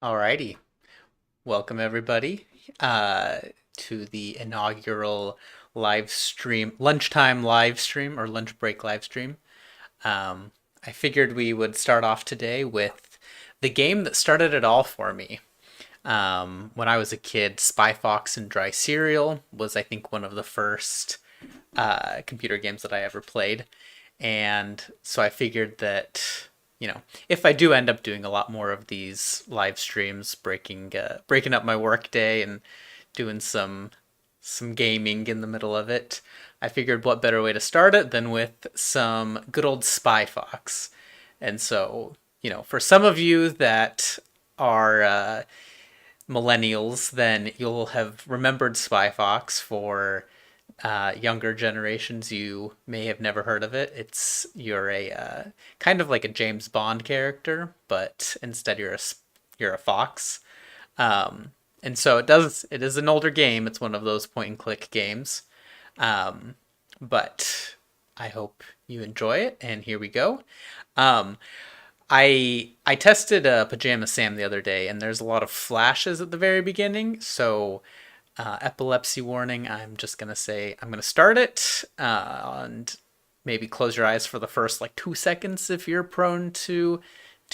Alrighty. Welcome everybody uh, to the inaugural live stream, lunchtime live stream or lunch break live stream. I figured we would start off today with the game that started it all for me. When I was a kid, Spy Fox and Dry Cereal was, I think, one of the first computer games that I ever played. And so I figured that, if I do end up doing a lot more of these live streams, breaking up my work day and doing some gaming in the middle of it, I figured what better way to start it than with some good old Spy Fox. And so, for some of you that are millennials, then you'll have remembered Spy Fox. For younger generations, you may have never heard of it. You're a kind of like a James Bond character, but instead you're a fox. And so it is an older game. It's one of those point and click games. But I hope you enjoy it. And here we go. Um, I tested Pajama Sam the other day, and there's a lot of flashes at the very beginning. So epilepsy warning. I'm just gonna say I'm gonna start it, and maybe close your eyes for the first like 2 seconds if you're prone to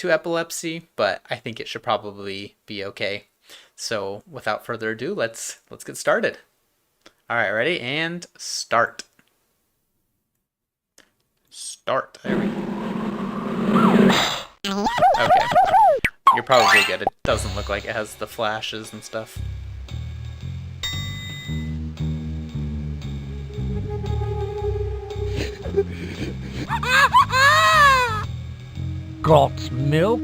epilepsy. But I think it should probably be okay. So without further ado, let's get started. All right, ready and start. Start. There we go. Okay, you're probably good. It doesn't look like it has the flashes and stuff. Got milk?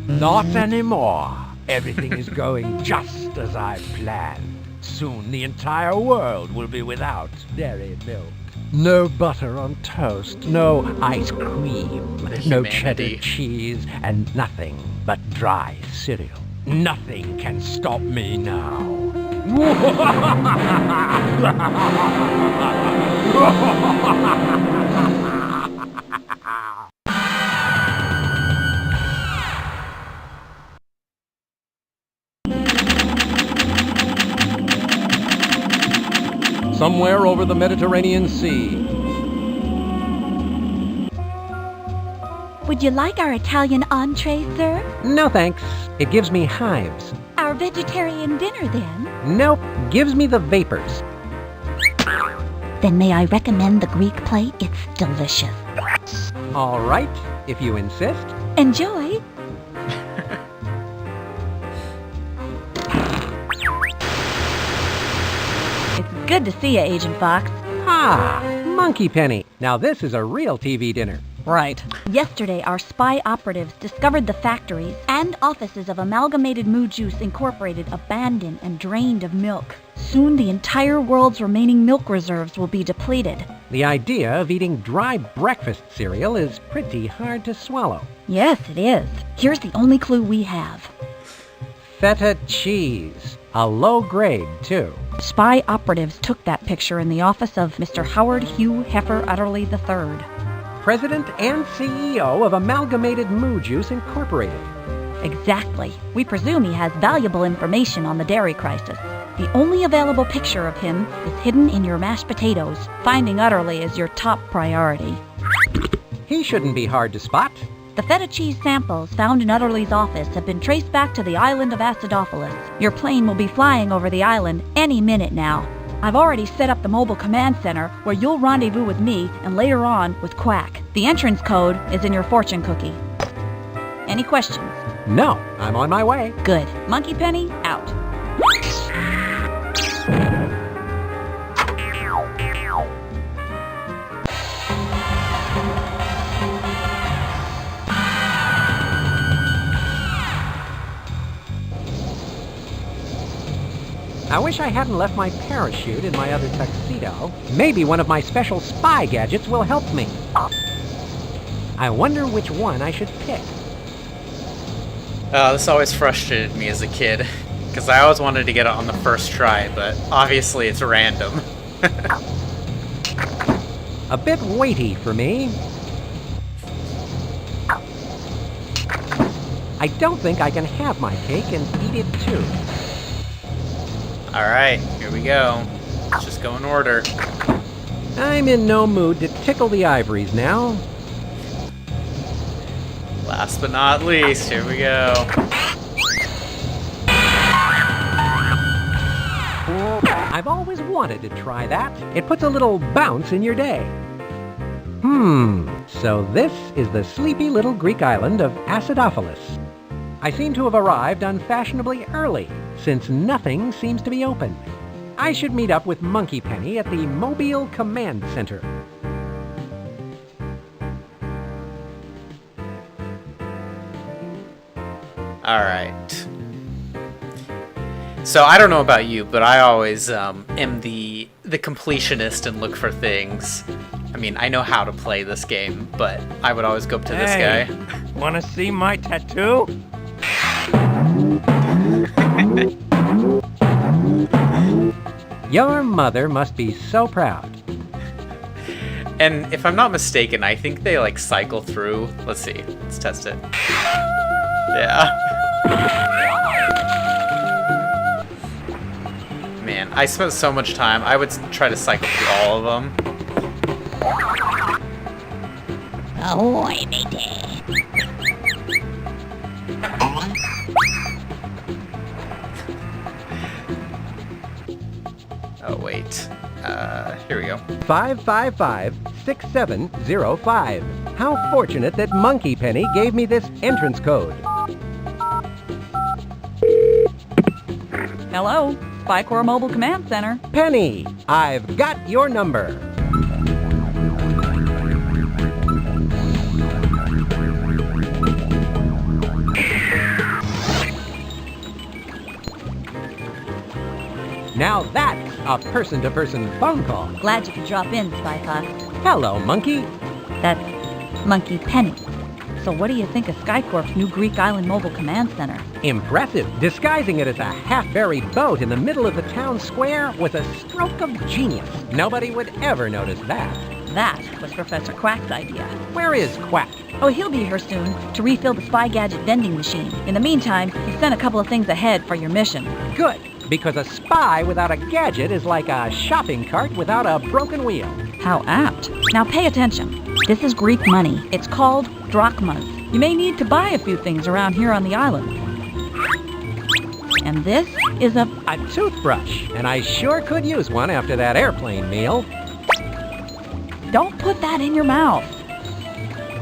Not anymore. Everything is going just as I planned. Soon the entire world will be without dairy milk. No butter on toast, no ice cream, no cheddar cheese, and nothing but dry cereal. Nothing can stop me now. Somewhere over the Mediterranean Sea. Would you like our Italian entree, sir? No thanks. It gives me hives. Our vegetarian dinner, then? Nope, gives me the vapors. Then may I recommend the Greek plate? It's delicious. All right, if you insist. Enjoy! It's good to see you, Agent Fox. Ah, Monkey Penny. Now this is a real TV dinner. Right. Yesterday, our spy operatives discovered the factories and offices of Amalgamated Moo Juice Incorporated abandoned and drained of milk. Soon the entire world's remaining milk reserves will be depleted. The idea of eating dry breakfast cereal is pretty hard to swallow. Yes, it is. Here's the only clue we have. Feta cheese. A low grade, too. Spy operatives took that picture in the office of Mr. Howard Hugh Heifer Utterly III. President and CEO of Amalgamated Moo Juice Incorporated. Exactly. We presume he has valuable information on the dairy crisis. The only available picture of him is hidden in your mashed potatoes. Finding Utterly is your top priority. He shouldn't be hard to spot. The feta cheese samples found in Utterly's office have been traced back to the island of Acidophilus. Your plane will be flying over the island any minute now. I've already set up the mobile command center where you'll rendezvous with me and later on with Quack. The entrance code is in your fortune cookie. Any questions? No, I'm on my way. Good. Monkey Penny, out. I wish I hadn't left my parachute in my other tuxedo. Maybe one of my special spy gadgets will help me. I wonder which one I should pick. This always frustrated me as a kid, because I always wanted to get it on the first try, but obviously it's random. A bit weighty for me. I don't think I can have my cake and eat it too. Alright, here we go. Let's just go in order. I'm in no mood to tickle the ivories now. Last but not least, here we go. I've always wanted to try that. It puts a little bounce in your day. So this is the sleepy little Greek island of Acidophilus. I seem to have arrived unfashionably early, since nothing seems to be open. I should meet up with Monkey Penny at the Mobile Command Center. Alright. So I don't know about you, but I always am the completionist and look for things. I mean, I know how to play this game, but I would always go up to this guy. Wanna see my tattoo? Your mother must be so proud. And if I'm not mistaken, I think they like cycle through. Let's see. Let's test it. Yeah. Man, I spent so much time. I would try to cycle through all of them. Ahoy, matey. Oh, wait. Here we go. 555-6705. How fortunate that Monkey Penny gave me this entrance code. Hello, Spycore Mobile Command Center. Penny, I've got your number. Now that's a person-to-person phone call. Glad you could drop in, Spy Fox. Hello, Monkey. That's Monkey Penny. So what do you think of Skycorp's new Greek Island Mobile Command Center? Impressive. Disguising it as a half-buried boat in the middle of the town square was a stroke of genius. Nobody would ever notice that. That was Professor Quack's idea. Where is Quack? Oh, he'll be here soon to refill the Spy Gadget vending machine. In the meantime, he sent a couple of things ahead for your mission. Good, because a spy without a gadget is like a shopping cart without a broken wheel. How apt. Now pay attention. This is Greek money. It's called drachmas. You may need to buy a few things around here on the island. And this is a toothbrush, and I sure could use one after that airplane meal. Don't put that in your mouth.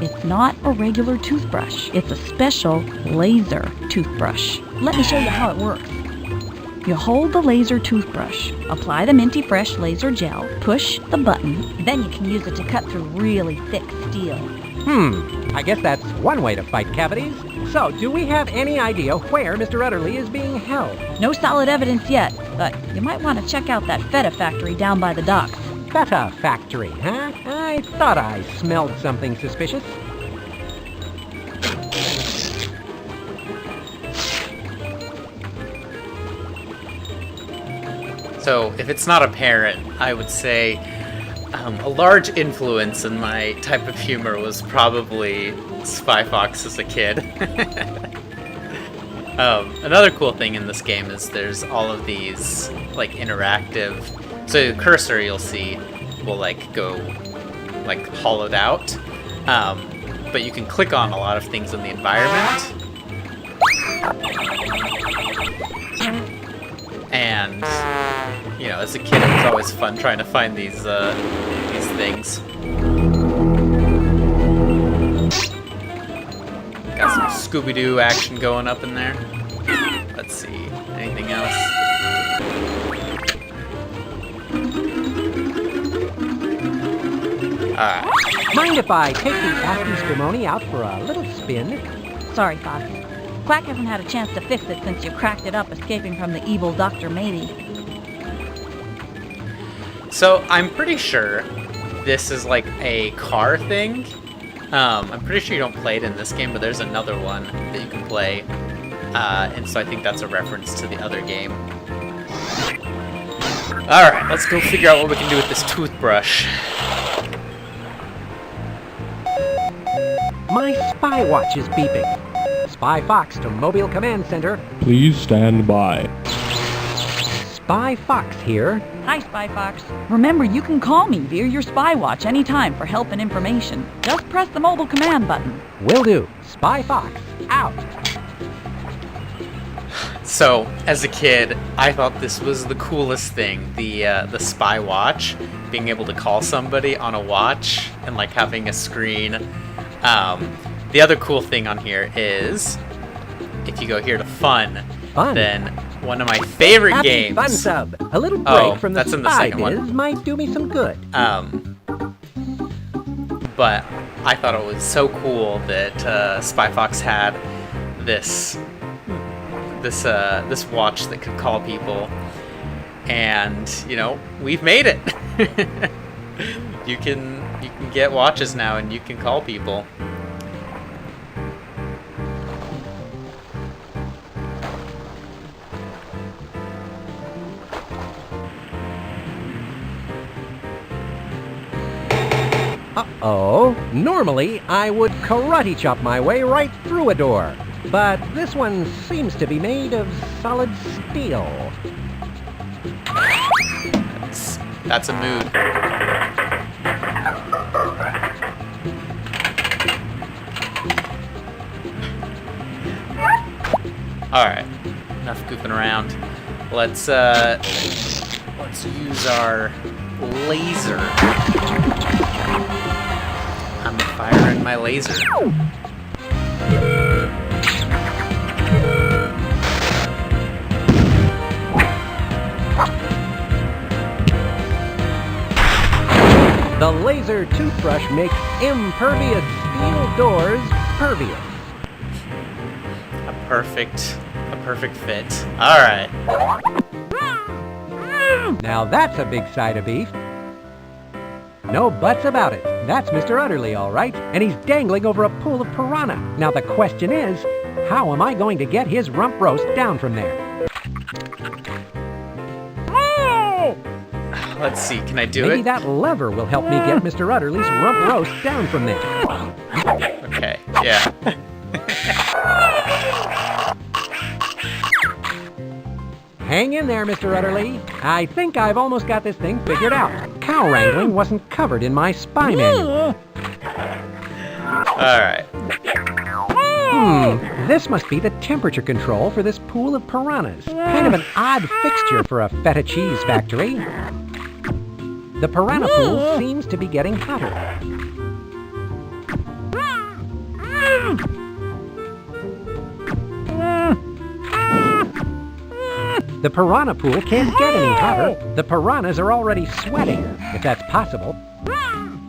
It's not a regular toothbrush. It's a special laser toothbrush. Let me show you how it works. You hold the laser toothbrush, apply the Minty Fresh laser gel, push the button, then you can use it to cut through really thick steel. I guess that's one way to fight cavities. So, do we have any idea where Mr. Utterly is being held? No solid evidence yet, but you might want to check out that feta factory down by the docks. Feta factory, huh? I thought I smelled something suspicious. So, if it's not apparent, I would say a large influence in my type of humor was probably Spy Fox as a kid. Another cool thing in this game is there's all of these like interactive. So the cursor you'll see will like go like hollowed out, but you can click on a lot of things in the environment. And you know, as a kid, it was always fun trying to find these things. Got some Scooby-Doo action going up in there. Let's see, anything else? Alright. Mind if I take the Athens Stramoni out for a little spin? Sorry, Fox. Quack hasn't had a chance to fix it since you cracked it up escaping from the evil Dr. Matey. So, I'm pretty sure this is like a car thing. I'm pretty sure you don't play it in this game, but there's another one that you can play. And so I think that's a reference to the other game. Alright, let's go figure out what we can do with this toothbrush. My spy watch is beeping. Spy Fox to Mobile Command Center. Please stand by. Spy Fox here. Hi, Spy Fox. Remember, you can call me via your Spy Watch anytime for help and information. Just press the mobile command button. Will do. Spy Fox, out. So, as a kid, I thought this was the coolest thing, the Spy Watch, being able to call somebody on a watch and like having a screen. The other cool thing on here is, if you go here to fun, then one of my favorite Happy games. Fun Sub. A little break Oh, from the that's in the Spy second one. Biz might do me some good. But I thought it was so cool that Spy Fox had this watch that could call people, and we've made it. You can get watches now, and you can call people. Uh-oh. Normally, I would karate chop my way right through a door. But this one seems to be made of solid steel. That's a mood. Alright. Enough goofing around. Let's use our laser. I'm firing my laser. The laser toothbrush makes impervious steel doors pervious. A perfect fit. Alright. Now that's a big side of beef. No buts about it. That's Mr. Utterly, all right. And he's dangling over a pool of piranha. Now the question is, how am I going to get his rump roast down from there? Let's see, can I do Maybe it? that lever will help me get Mr. Utterly's rump roast down from there. Okay, yeah. Hang in there, Mr. Utterly. I think I've almost got this thing figured out. Cow wrangling wasn't covered in my spy manual. Alright. This must be the temperature control for this pool of piranhas. Kind of an odd fixture for a feta cheese factory. The piranha pool seems to be getting hotter. The piranha pool can't get any hotter. The piranhas are already sweating, if that's possible.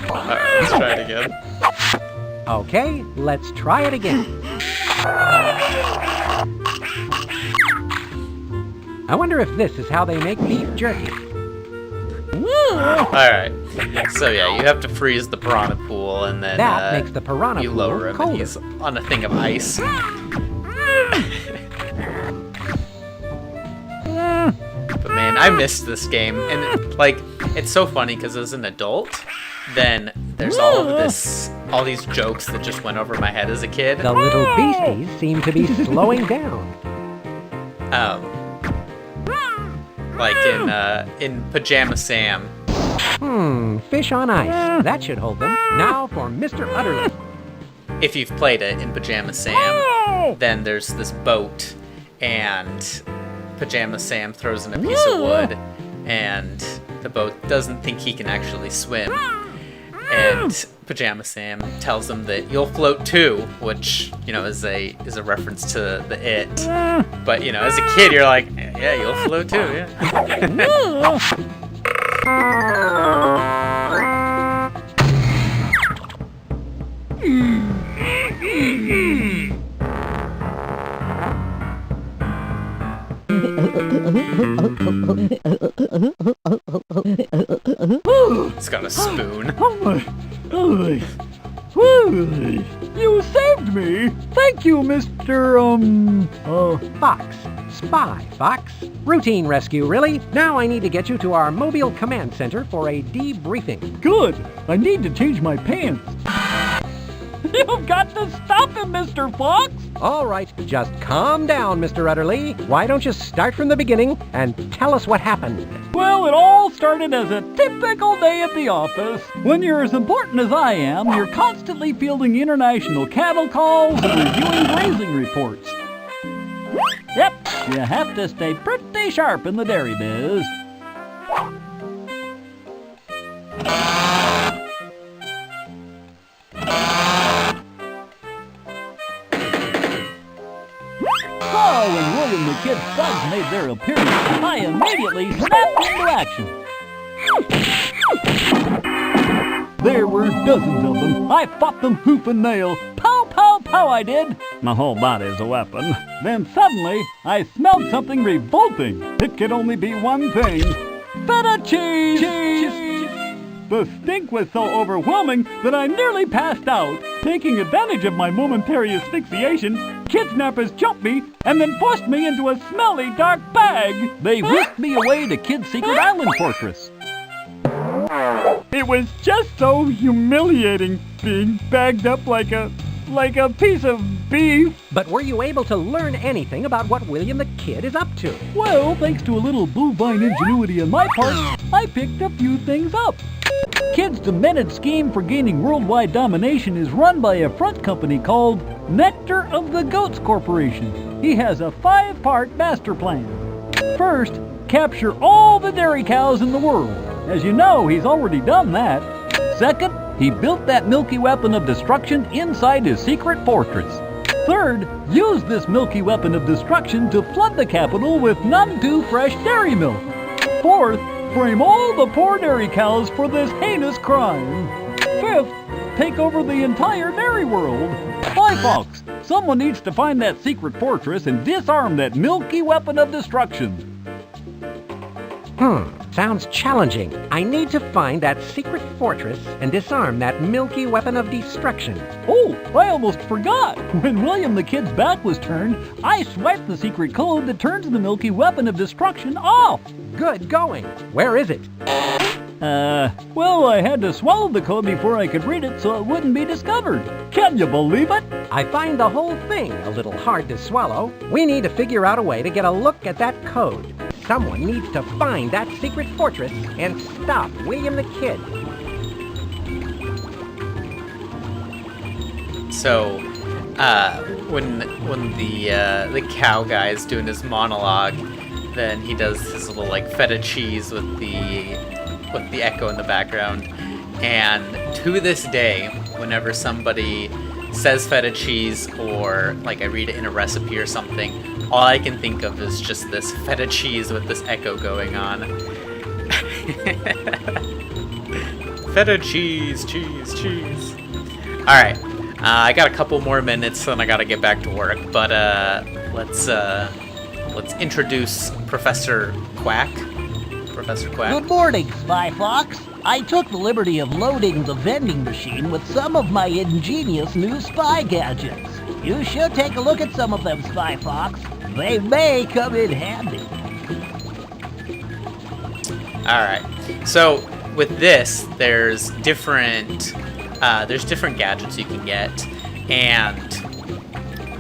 Alright, let's try it again. Okay, let's try it again. I wonder if this is how they make beef jerky. Alright. So yeah, you have to freeze the piranha pool, and then That makes the piranha you pool lower him, colder. and he's on a thing of ice. But man, I missed this game, and it's so funny because as an adult, then there's all these jokes that just went over my head as a kid. The little beasties seem to be slowing down. Like in Pajama Sam. Fish on ice. That should hold them. Now for Mr. Utterly. If you've played it in Pajama Sam, then there's this boat, and Pajama Sam throws in a piece of wood, and the boat doesn't think he can actually swim. And Pajama Sam tells him that you'll float too, which is a reference to the It. But as a kid, you're like, yeah, you'll float too, yeah. It's got a spoon. You saved me! Thank you, Mr. Fox. Spy, Fox. Routine rescue, really. Now I need to get you to our mobile command center for a debriefing. Good! I need to change my pants. You've got to stop him, Mr. Fox! All right, just calm down, Mr. Utterly. Why don't you start from the beginning and tell us what happened? Well, it all started as a typical day at the office. When you're as important as I am, you're constantly fielding international cattle calls and reviewing grazing reports. Yep, you have to stay pretty sharp in the dairy biz. So, when William the Kid Suggs made their appearance, I immediately snapped into action. There were dozens of them. I fought them hoof and nail. Pow, pow, pow, I did. My whole body's a weapon. Then suddenly, I smelled something revolting. It could only be one thing. Feta cheese! The stink was so overwhelming that I nearly passed out. Taking advantage of my momentary asphyxiation, kidnappers jumped me and then forced me into a smelly, dark bag. They whisked me away to Kid's Secret Island Fortress. It was just so humiliating being bagged up like a piece of beef. But were you able to learn anything about what William the Kid is up to? Well, thanks to a little bovine ingenuity on my part, I picked a few things up. Kid's demented scheme for gaining worldwide domination is run by a front company called Nectar of the Goats Corporation. He has a 5-part master plan. First, capture all the dairy cows in the world. As you know, he's already done that. Second, he built that milky weapon of destruction inside his secret fortress. Third, use this milky weapon of destruction to flood the capital with none too fresh dairy milk. Fourth, frame all the poor dairy cows for this heinous crime. Fifth, take over the entire dairy world. Fly Fox, someone needs to find that secret fortress and disarm that milky weapon of destruction. Sounds challenging. I need to find that secret fortress and disarm that milky weapon of destruction. Oh, I almost forgot. When William the Kid's back was turned, I swiped the secret code that turns the milky weapon of destruction off. Good going. Where is it? Well, I had to swallow the code before I could read it so it wouldn't be discovered. Can you believe it? I find the whole thing a little hard to swallow. We need to figure out a way to get a look at that code. Someone needs to find that secret fortress and stop William the Kid. So, when the cow guy is doing his monologue, then he does his little like feta cheese with the echo in the background. And to this day, whenever somebody says feta cheese or like I read it in a recipe or something, all I can think of is just this feta cheese with this echo going on. Feta cheese, cheese, cheese. Alright, I got a couple more minutes and I gotta get back to work, but let's introduce Professor Quack. Professor Quack. Good morning, Spy Fox. I took the liberty of loading the vending machine with some of my ingenious new spy gadgets. You should take a look at some of them, Spy Fox. They may come in handy. Alright, so with this, there's different gadgets you can get, and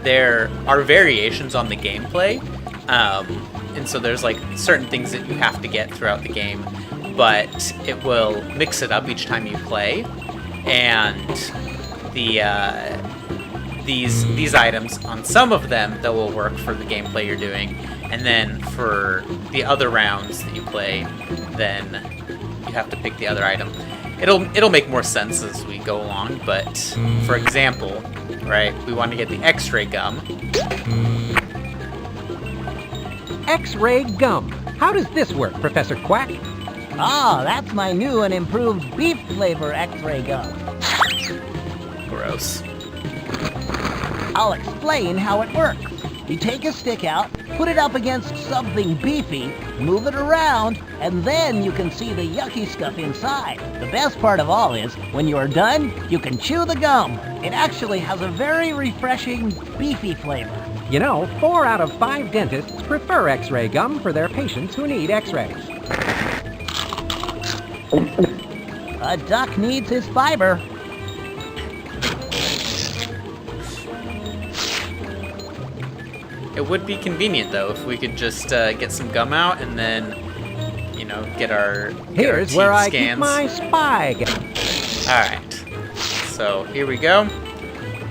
there are variations on the gameplay, and so there's like certain things that you have to get throughout the game, but it will mix it up each time you play, and these items, on some of them, that will work for the gameplay you're doing, and then for the other rounds that you play, then you have to pick the other item. It'll make more sense as we go along, but for example, right, we want to get the X-ray gum. X-ray gum. How does this work, Professor Quack? Ah, that's my new and improved beef flavor X-ray gum. Gross. I'll explain how it works. You take a stick out, put it up against something beefy, move it around, and then you can see the yucky stuff inside. The best part of all is, when you're done, you can chew the gum. It actually has a very refreshing, beefy flavor. You know, 4 out of 5 dentists prefer X-ray gum for their patients who need X-rays. A duck needs his fiber. It would be convenient though if we could just get some gum out and then, you know, get our Here's teeth where I keep scans. my spy gun. All right. So here we go.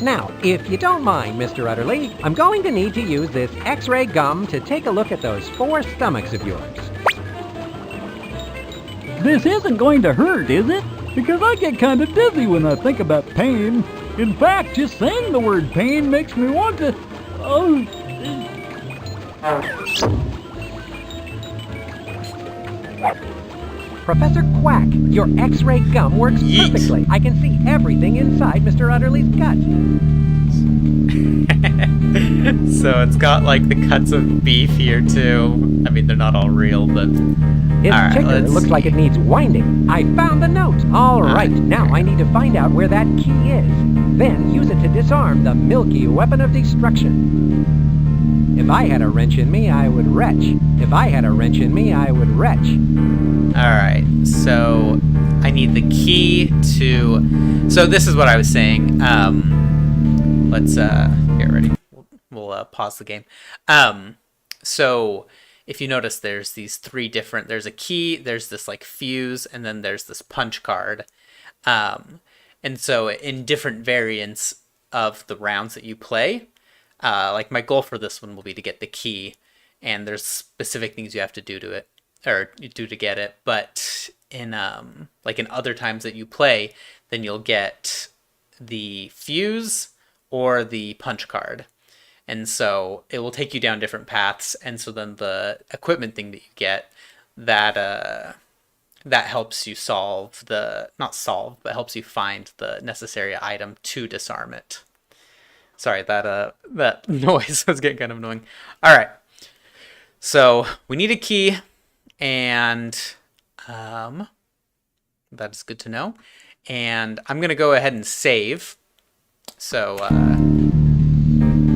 Now, if you don't mind, Mr. Utterly, I'm going to need to use this X-ray gum to take a look at those 4 stomachs of yours. This isn't going to hurt, is it? Because I get kind of dizzy when I think about pain. In fact, just saying the word pain makes me want to... Oh... Professor Quack, your X-ray gum works Yeet. perfectly. I can see everything inside Mr. Utterly's gut. So it's got like the cuts of beef here too. I mean, they're not all real, but His all right, ticker let's looks like it needs winding. I found the note. All right, now I need to find out where that key is. Then use it to disarm the milky weapon of destruction. If I had a wrench in me, I would retch. If I had a wrench in me, I would retch. All right, so I need the key to. So this is what I was saying. Let's get ready. We'll pause the game. So if you notice, there's these 3 different. There's a key. There's this like fuse, and then there's this punch card. And so in different variants of the rounds that you play, like my goal for this one will be to get the key, and there's specific things you have to do to it. Or you do to get it, but in like in other times that you play, then you'll get the fuse or the punch card, and so it will take you down different paths. And so then the equipment thing that you get, that helps you solve the not solve, but helps you find the necessary item to disarm it. Sorry, that noise was getting kind of annoying. All right, so we need a key. And that is good to know. And I'm going to go ahead and save. So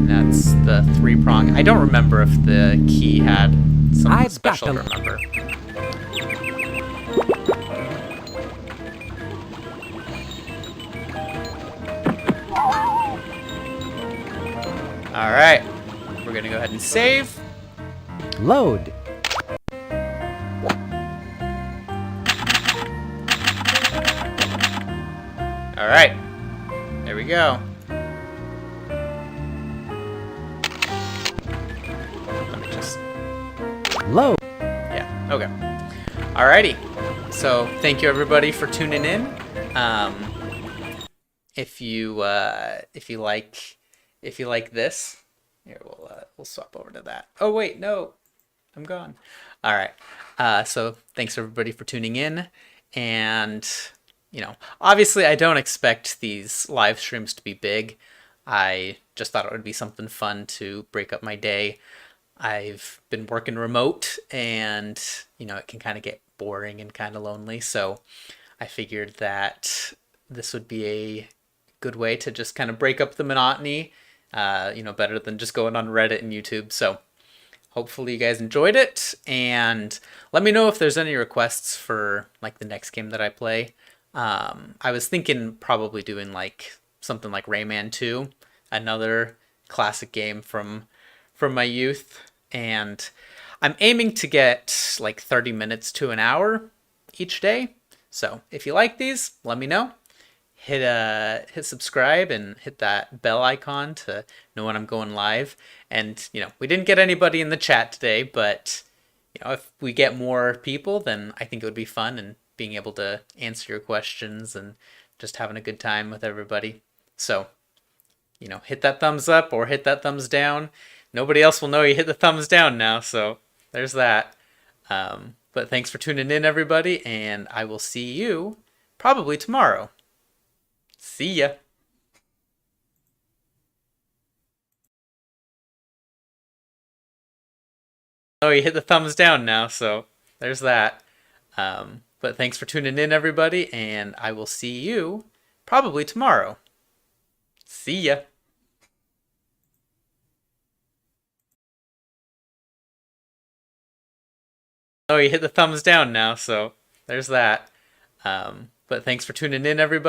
that's the 3-prong. I don't remember if the key had something I've special got to to- remember. All right. We're going to go ahead and save. Load. All right, there we go. Let me just, Load. yeah, okay. Alrighty, so thank you everybody for tuning in. If you like this, here we'll swap over to that. Oh wait, no, I'm gone. All right, so thanks everybody for tuning in, and you know, obviously I don't expect these live streams to be big. I just thought it would be something fun to break up my day. I've been working remote and, you know, it can kind of get boring and kind of lonely. So I figured that this would be a good way to just kind of break up the monotony, you know, better than just going on Reddit and YouTube. So hopefully you guys enjoyed it, and let me know if there's any requests for like the next game that I play. I was thinking probably doing like something like Rayman 2, another classic game from my youth, and I'm aiming to get like 30 minutes to an hour each day. So if you like these, let me know. Hit subscribe and hit that bell icon to know when I'm going live. And you know, we didn't get anybody in the chat today, but you know, if we get more people, then I think it would be fun, and being able to answer your questions and just having a good time with everybody. So, you know, hit that thumbs up or hit that thumbs down. Nobody else will know you hit the thumbs down now, so there's that. But thanks for tuning in, everybody, and I will see you probably tomorrow. See ya. Oh, you hit the thumbs down now, so there's that. But thanks for tuning in, everybody, and I will see you probably tomorrow. See ya. Oh, you hit the thumbs down now, so there's that. But thanks for tuning in, everybody.